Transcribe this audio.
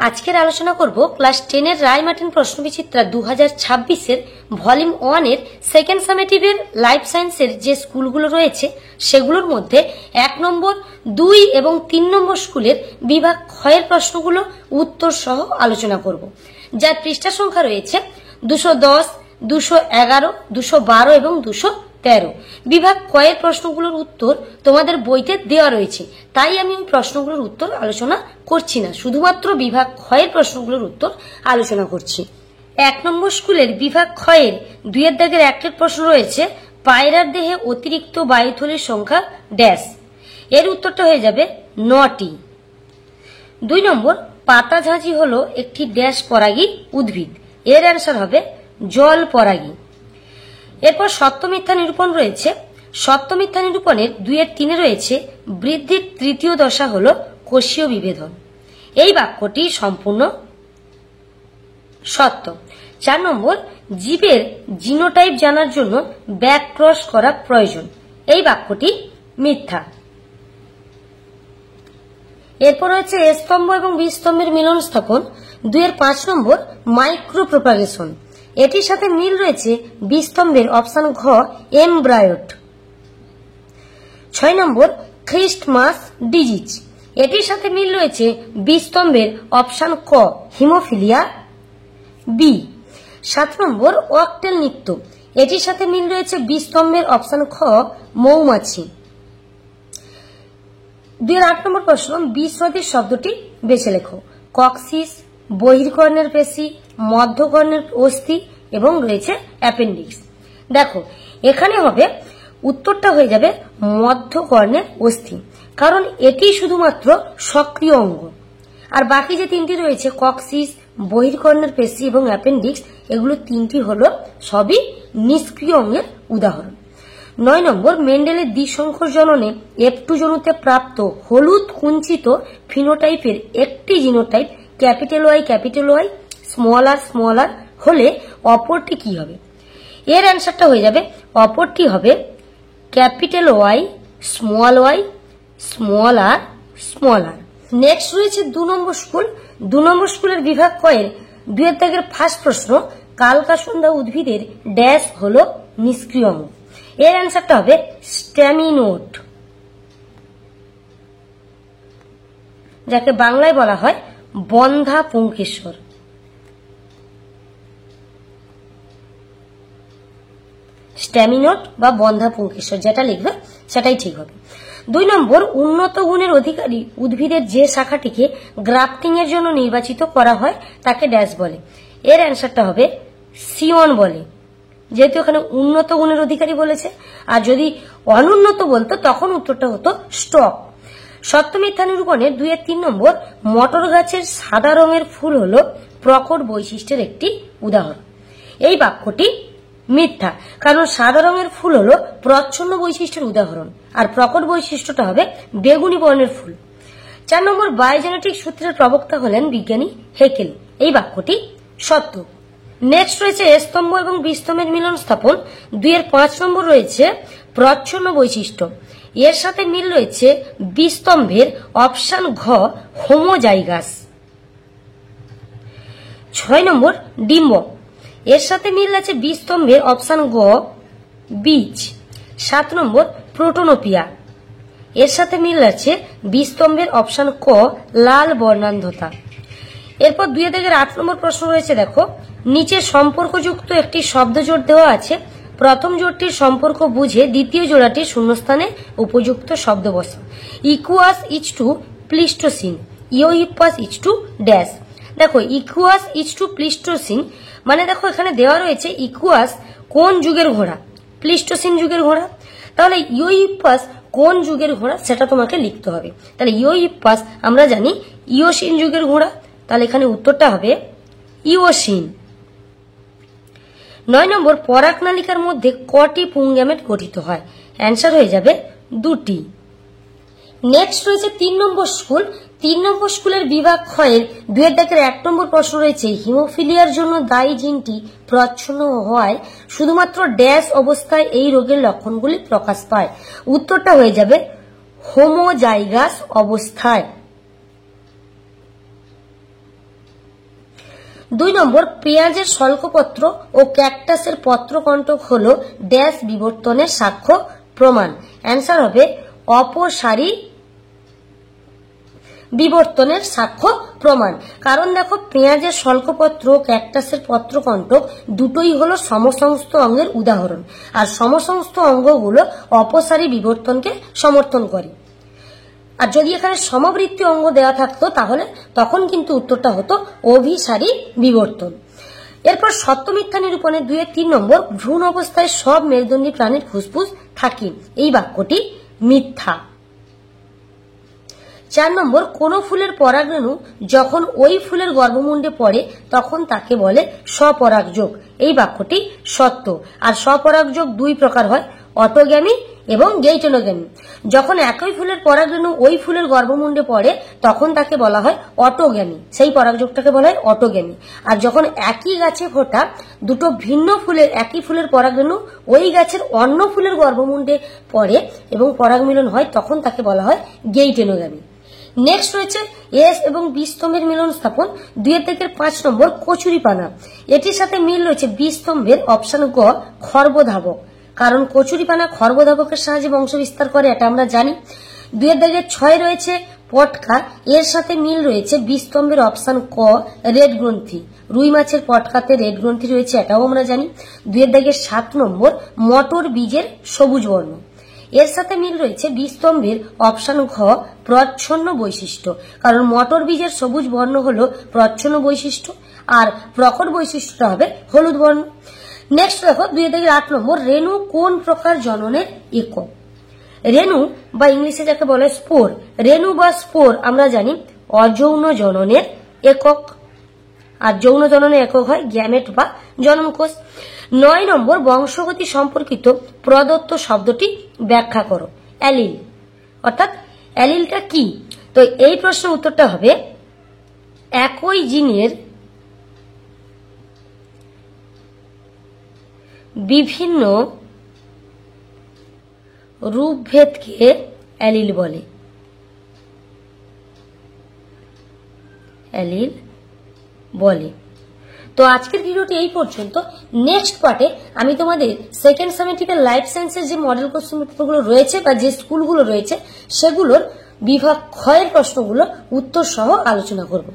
আজকের আলোচনা করব ক্লাস 10 এর রায়মার্টিন প্রশ্নবিচিত্রা 2026 এর ভলিউম 1 এর সেকেন্ড সামেটিভের লাইফ সায়েন্সের যে স্কুলগুলো রয়েছে সেগুলোর মধ্যে 1 নম্বর 2 এবং 3 নম্বর স্কুলের বিভাগ ক্ষয়ের প্রশ্নগুলো উত্তর সহ আলোচনা করব, যার পৃষ্ঠা সংখ্যা রয়েছে 210, 211, 212 এবং 213। বিভাগ ক্ষয়ের প্রশ্নগুলোর উত্তর তোমাদের বইতে দেওয়া রয়েছে, তাই আমি ওই প্রশ্নগুলোর উত্তর আলোচনা করছি না, শুধুমাত্র বিভাগ ক্ষয়ের প্রশ্নগুলোর উত্তর আলোচনা করছি। 1 নম্বর স্কুলের বিভাগ ক্ষয়ের 2 এর দাগের 1 প্রশ্ন রয়েছে, পায়রার দেহে অতিরিক্ত বায়ুথলির সংখ্যা ড্যাশ। এর উত্তরটা হয়ে যাবে 9টি। 2 নম্বর, পাতাঝাঁঝি হলো একটি ড্যাশ পরাগী উদ্ভিদ। এর অ্যান্সার হবে জল পরাগী। এরপর সত্য মিথ্যা নিরূপণ রয়েছে। সত্য মিথ্যা নিরূপণের 2 এর 3 রয়েছে, বৃদ্ধির তৃতীয় দশা হলো কোষীয় বিভেদন। এই বাক্যটি সম্পূর্ণ সত্য। 4 নম্বর, জীবের জিনোটাইপ জানার জন্য ব্যাক ক্রস করা প্রয়োজন। এই বাক্যটি মিথ্যা। এরপর রয়েছে এ স্তম্ভ এবং বি স্তম্ভের মিলন স্থাপন। 2 এর 5 নম্বর, মাইক্রো প্রোপাগেশন। এটির সাথে মিল রয়েছে বি স্তম্ভের অপশন ঘ, এমব্রায়োট। 6 নম্বর, খ্রিস্টমাস ডিজিজ। এটির সাথে মিল রয়েছে বি স্তম্ভের অপশন ক, হিমোফিলিয়া বি। 7 নম্বর, অকটেল নৃত্য। এটির সাথে মিল রয়েছে বি স্তম্ভের অপশন খ, মৌমাছি। 2 এর 8 নম্বর প্রশ্ন, বিসদৃশ শব্দটি বেছে লেখো। কক্সিস, বহির্কর্ণের পেশি, মধ্যকর্ণের অস্থি এবং রয়েছে অ্যাপেন্ডিক্স। দেখো এখানে হবে উত্তরটা হয়ে যাবে মধ্যকর্ণের অস্থি, কারণ এটি শুধুমাত্র সক্রিয় অঙ্গ, আর বাকি যে 3টি রয়েছে কক্সিস, বহির্কর্ণের পেশি এবং অ্যাপেন্ডিক্স, এগুলো 3টি হলো সবই নিষ্ক্রিয় অঙ্গের উদাহরণ। 9 নম্বর, মেন্ডেলের দ্বিসংখ্যক জননে F2 জনুতে প্রাপ্ত হলুদ কুঞ্চিত ফিনোটাইপের একটি জিনোটাইপ ক্যাপিটাল ওয়াই স্মল আর হলে অপরটি কি হবে? এর অ্যান্সারটা হয়ে যাবে অপরটি হবে ক্যাপিটাল ওয়াই স্মল আর স্মল আর। নেক্সট রয়েছে 2 নম্বর স্কুল। 2 নম্বর স্কুলের বিভাগ কয়ের 2 এর দাগের ফার্স্ট প্রশ্ন, কালকাসুন্দা উদ্ভিদের ড্যাশ হলো নিষ্ক্রিয় অঙ্গ। এর অ্যান্সারটা হবে স্ট্যামিনোট, যাকে বাংলায় বলা হয় বন্ধা পুংকেশর। স্ট্যামিনোট বা বন্ধা পুংকেশর, যেটা লিখবে সেটাই ঠিক হবে। 2 নম্বর, উন্নত গুণের অধিকারী উদ্ভিদের যে শাখাটিকে গ্রাফটিং এর জন্য নির্বাচিত করা হয় তাকে ড্যাশ বলে। এর অ্যান্সারটা হবে সিওন বলে, যেহেতু এখানে উন্নত গুণের অধিকারী বলেছে, আর যদি অনুন্নত বলতো তখন উত্তরটা হতো স্টক। সত্য মিথ্যা নিরূপণের 2 এর 3 নম্বর, মটর গাছের সাদা রঙের ফুল হলো প্রকট বৈশিষ্ট্যের একটি উদাহরণ। এই বাক্যটি মিথ্যা, কারণ সাদা রঙের ফুল হলো প্রচ্ছন্ন বৈশিষ্ট্যের উদাহরণ, আর প্রকট বৈশিষ্ট্যটা হবে বেগুনি বর্ণের ফুল। 4 নম্বর, বায়োজেনেটিক সূত্রের প্রবক্তা হলেন বিজ্ঞানী হেকেল। এই বাক্যটি সত্য। নেক্সট রয়েছে এ স্তম্ভ এবং বি স্তম্ভের মিলন স্থাপন। 2 এর 5 নম্বর রয়েছে প্রচ্ছন্ন বৈশিষ্ট্য। এর সাথে মিল রয়েছে বি স্তম্ভের অপশন ঘ, হোমোজাইগাস। 6 নম্বর, ডিম্ব। এর সাথে মিল আছে বি স্তম্ভের অপশন গ, বীজ। 7 নম্বর, প্রোটোনোপিয়া। এর সাথে মিল আছে বি স্তম্ভের অপশন ক, লাল বর্ণান্ধতা। এরপর 2 এর দাগের 8 নম্বর প্রশ্ন রয়েছে, দেখো নিচে সম্পর্কযুক্ত একটি শব্দ জোড় দেওয়া আছে, প্রথম জোড়টির সম্পর্ক বুঝে দ্বিতীয় জোড়াটির শূন্যস্থানে উপযুক্ত শব্দ বসাও। Equus is to Pleistocene, Eohippus is to dash. দেখো ইকুয়াস ইচ টু প্লিস্টোসিন মানে দেখো এখানে দেওয়া রয়েছে ইকুয়াস কোন যুগের ঘোড়া, প্লিস্টোসিন যুগের ঘোড়া, তাহলে ইওইপাস কোন যুগের ঘোড়া সেটা তোমাকে লিখতে হবে। তাহলে ইওইপাস আমরা জানি ইওসিন যুগের ঘোড়া, তাহলে এখানে উত্তরটা হবে ইওসিন। 9 নম্বর, পরাগনালিকার মধ্যে কটি পুংগ্যামেট গঠিত হয়? অ্যান্সার হয়ে যাবে 2টি। নেক্সট রয়েছে 3 নম্বর স্কুল। 3 নম্বর স্কুলের বিভাগ ক্ষয়ের 2 এর দাগের 1 নম্বর প্রশ্ন রয়েছে, হিমোফিলিয়ার জন্য দায়ী জিনটি প্রচ্ছন্ন হওয়ায় শুধুমাত্র ড্যাশ অবস্থায় এই রোগের লক্ষণগুলি প্রকাশ পায়। উত্তরটা হয়ে যাবে হোমোজাইগাস অবস্থায়। 2 নম্বর, পেঁয়াজের শল্কপত্র ও ক্যাকটাসের পত্রকণ্টক হলো ড্যাশ বিবর্তনের সাক্ষ্য প্রমাণ। অ্যান্সার হবে অপসারী বিবর্তনের সাক্ষ্য প্রমাণ। কারণ দেখো, পেঁয়াজের শল্কপত্র ও ক্যাকটাসের পত্রকণ্টক দুটোই হলো সমসমস্ত অঙ্গের উদাহরণ, আর সমসমস্ত অঙ্গগুলো অপসারী বিবর্তনকে সমর্থন করে। আর যদি এখানে সমবৃত্তি অঙ্গ দেওয়া থাকতো তাহলে তখন কিন্তু উত্তরটা হতো অভিসারী বিবর্তন। এরপর সত্য মিথ্যা নিরূপণের 2-3 নম্বর, ভ্রূণ অবস্থায় সব মেরুদণ্ডী প্রাণীর ফুসফুস থাকে। এই বাক্যটি মিথ্যা। 4 নম্বর, কোন ফুলের পরাগরেণু যখন ওই ফুলের গর্ভমুণ্ডে পড়ে তখন তাকে বলে স্বপরাগযোগ। এই বাক্যটি সত্য। আর স্বপরাগযোগ 2 প্রকার হয়, অটোগ্যামি এবং গেইটোনোগ্যামি। যখন একই ফুলের পরাগরেণু ওই ফুলের গর্ভমুণ্ডে পড়ে তখন তাকে বলা হয় অটোগ্যামি, সেই পরাগযোগটাকে বলা হয় অটোগ্যামি। আর যখন একই গাছে ফোটা দুটো ভিন্ন ফুলের একই ফুলের পরাগরেণু ওই গাছের অন্য ফুলের গর্ভমুণ্ডে পড়ে এবং পরাগমিলন হয় তখন তাকে বলা হয় গেইটোনোগ্যামি। নেক্সট রয়েছে এস এবং বি স্তম্ভের মিলন স্থাপন। 2-5 নম্বর, কচুরিপানা। এটির সাথে মিল রয়েছে বি স্তম্ভের অপশন গ খর্বধাবক, কারণ কচুরিপানা খর্বধাবকের সাহায্যে বংশ বিস্তার করে, এটা আমরা জানি। 2-6 রয়েছে পটকা। এর সাথে মিল রয়েছে বি স্তম্ভের অপশন ক রেড গ্রন্থি। রুই মাছের পটকাতে রেড গ্রন্থি রয়েছে, এটাও আমরা জানি। 2-7 নম্বর, মটর বীজের সবুজ বর্ণ। এর সাথে মিল রয়েছে বি স্তম্ভের অপশন ঘ প্রচ্ছন্ন বৈশিষ্ট্য, কারণ মটর বীজের সবুজ বর্ণ হলো প্রচ্ছন্ন বৈশিষ্ট্য আর প্রকট বৈশিষ্ট্যটা হবে হলুদ বর্ণ। নেক্সট দেখো 2-8 নম্বর, রেণু কোন প্রকার জননের একক? রেণু বা ইংলিশে যাকে বলে স্পোর, রেণু বা স্পোর আমরা জানি অযৌন জননের একক, আর যৌন জননের একক হয় গ্যামেট বা জননকোষ। 9 নম্বর, বংশগতি সম্পর্কিত প্রদত্ত শব্দটি ব্যাখ্যা করো। অ্যালিল, অর্থাৎ অ্যালিলটা কি? তো এই প্রশ্নের উত্তরটা হবে একই জিনের বিভিন্ন রূপভেদকে অ্যালিল বলে। অ্যালিল বলে। তো আজকের ভিডিওটি এই পর্যন্ত। নেক্সট পার্টে আমি তোমাদের সেকেন্ড সামেটিভের লাইফ সায়েন্সের যে মডেল কোশ্চেন পেপারগুলো রয়েছে বা যে স্কুলগুলো রয়েছে সেগুলোর বিভাগ ক্ষয়ের প্রশ্নগুলো উত্তর সহ আলোচনা করব।